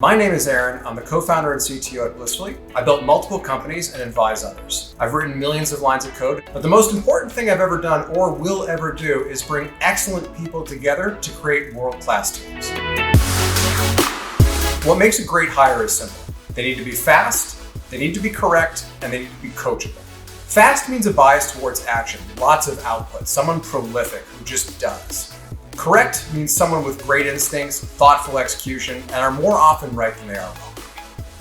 My name is Aaron. I'm the co-founder and CTO at Blissfully. I built multiple companies and advise others. I've written millions of lines of code, but the most important thing I've ever done or will ever do is bring excellent people together to create world-class teams. What makes a great hire is simple. They need to be fast, they need to be correct, and they need to be coachable. Fast means a bias towards action, lots of output, someone prolific who just does. Correct means someone with great instincts, thoughtful execution, and are more often right than they are wrong.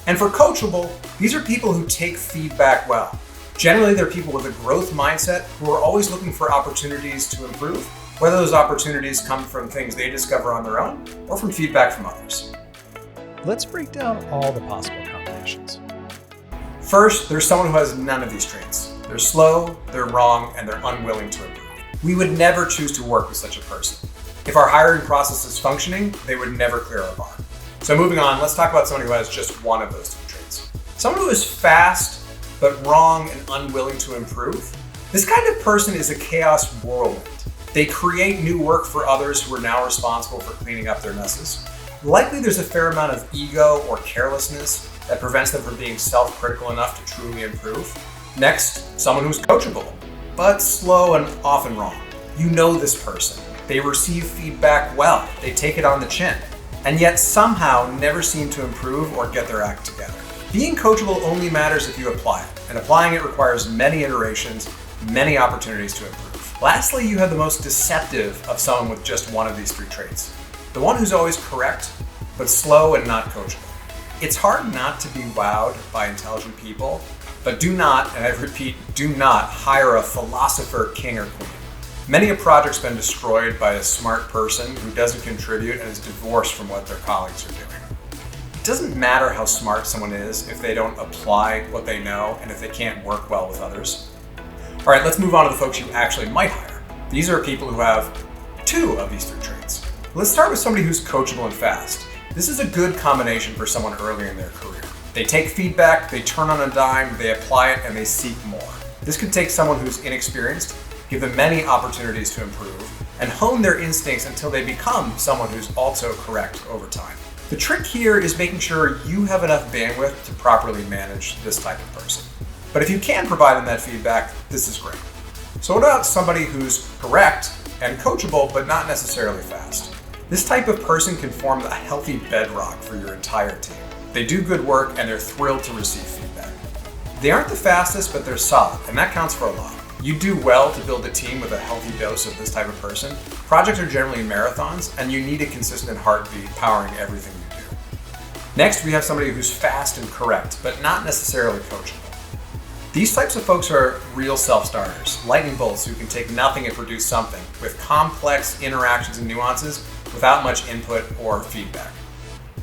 And for coachable, these are people who take feedback well. Generally, they're people with a growth mindset who are always looking for opportunities to improve, whether those opportunities come from things they discover on their own or from feedback from others. Let's break down all the possible combinations. First, there's someone who has none of these traits. They're slow, they're wrong, and they're unwilling to improve. We would never choose to work with such a person. If our hiring process is functioning, they would never clear our bar. So moving on, let's talk about someone who has just one of those two traits. Someone who is fast, but wrong and unwilling to improve. This kind of person is a chaos whirlwind. They create new work for others who are now responsible for cleaning up their messes. Likely there's a fair amount of ego or carelessness that prevents them from being self-critical enough to truly improve. Next, someone who's coachable, but slow and often wrong. You know this person. They receive feedback well, they take it on the chin, and yet somehow never seem to improve or get their act together. Being coachable only matters if you apply it, and applying it requires many iterations, many opportunities to improve. Lastly, you have the most deceptive of someone with just one of these three traits. The one who's always correct, but slow and not coachable. It's hard not to be wowed by intelligent people, but do not, and I repeat, do not hire a philosopher, king, or queen. Many a project's been destroyed by a smart person who doesn't contribute and is divorced from what their colleagues are doing. It doesn't matter how smart someone is if they don't apply what they know and if they can't work well with others. All right, let's move on to the folks you actually might hire. These are people who have two of these three traits. Let's start with somebody who's coachable and fast. This is a good combination for someone early in their career. They take feedback, they turn on a dime, they apply it, and they seek more. This could take someone who's inexperienced, give them many opportunities to improve, and hone their instincts until they become someone who's also correct over time. The trick here is making sure you have enough bandwidth to properly manage this type of person. But if you can provide them that feedback, this is great. So what about somebody who's correct and coachable, but not necessarily fast? This type of person can form a healthy bedrock for your entire team. They do good work and they're thrilled to receive feedback. They aren't the fastest, but they're solid, and that counts for a lot. You do well to build a team with a healthy dose of this type of person. Projects are generally marathons, and you need a consistent heartbeat powering everything you do. Next, we have somebody who's fast and correct, but not necessarily coachable. These types of folks are real self-starters, lightning bolts who can take nothing and produce something with complex interactions and nuances without much input or feedback.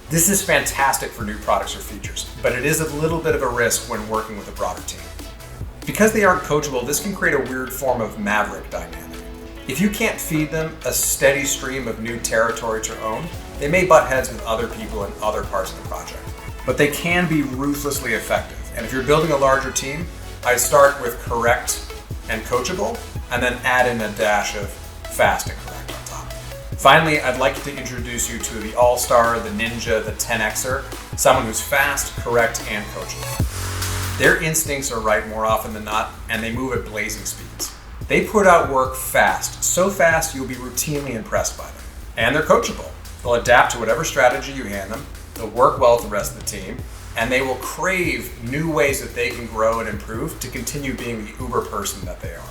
This is fantastic for new products or features, but it is a little bit of a risk when working with a broader team. Because they aren't coachable, this can create a weird form of maverick dynamic. If you can't feed them a steady stream of new territory to own, they may butt heads with other people in other parts of the project. But they can be ruthlessly effective. And if you're building a larger team, I start with correct and coachable, and then add in a dash of fast and correct on top. Finally, I'd like to introduce you to the all-star, the ninja, the 10Xer, someone who's fast, correct, and coachable. Their instincts are right more often than not, and they move at blazing speeds. They put out work fast, so fast you'll be routinely impressed by them. And they're coachable. They'll adapt to whatever strategy you hand them, they'll work well with the rest of the team, and they will crave new ways that they can grow and improve to continue being the uber person that they are.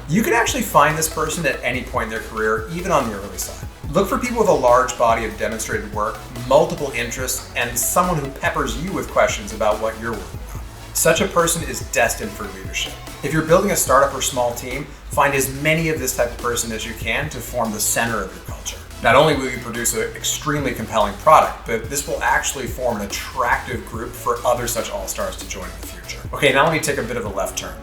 You can actually find this person at any point in their career, even on the early side. Look for people with a large body of demonstrated work, multiple interests, and someone who peppers you with questions about what you're working on. Such a person is destined for leadership. If you're building a startup or small team, find as many of this type of person as you can to form the center of your culture. Not only will you produce an extremely compelling product, but this will actually form an attractive group for other such all-stars to join in the future. Okay, now let me take a bit of a left turn.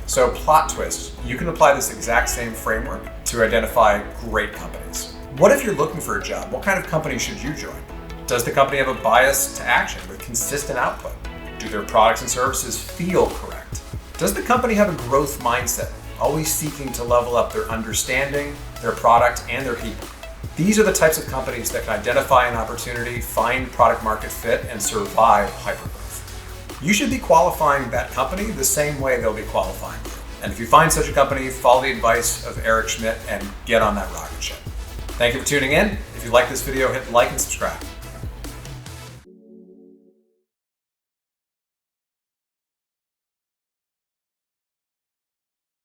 So plot twist, you can apply this exact same framework to identify great companies. What if you're looking for a job? What kind of company should you join? Does the company have a bias to action with consistent output? Do their products and services feel correct? Does the company have a growth mindset, always seeking to level up their understanding, their product, and their people? These are the types of companies that can identify an opportunity, find product market fit, and survive hypergrowth. You should be qualifying that company the same way they'll be qualifying you. And if you find such a company, follow the advice of Eric Schmidt and get on that rocket ship. Thank you for tuning in. If you like this video, hit like and subscribe.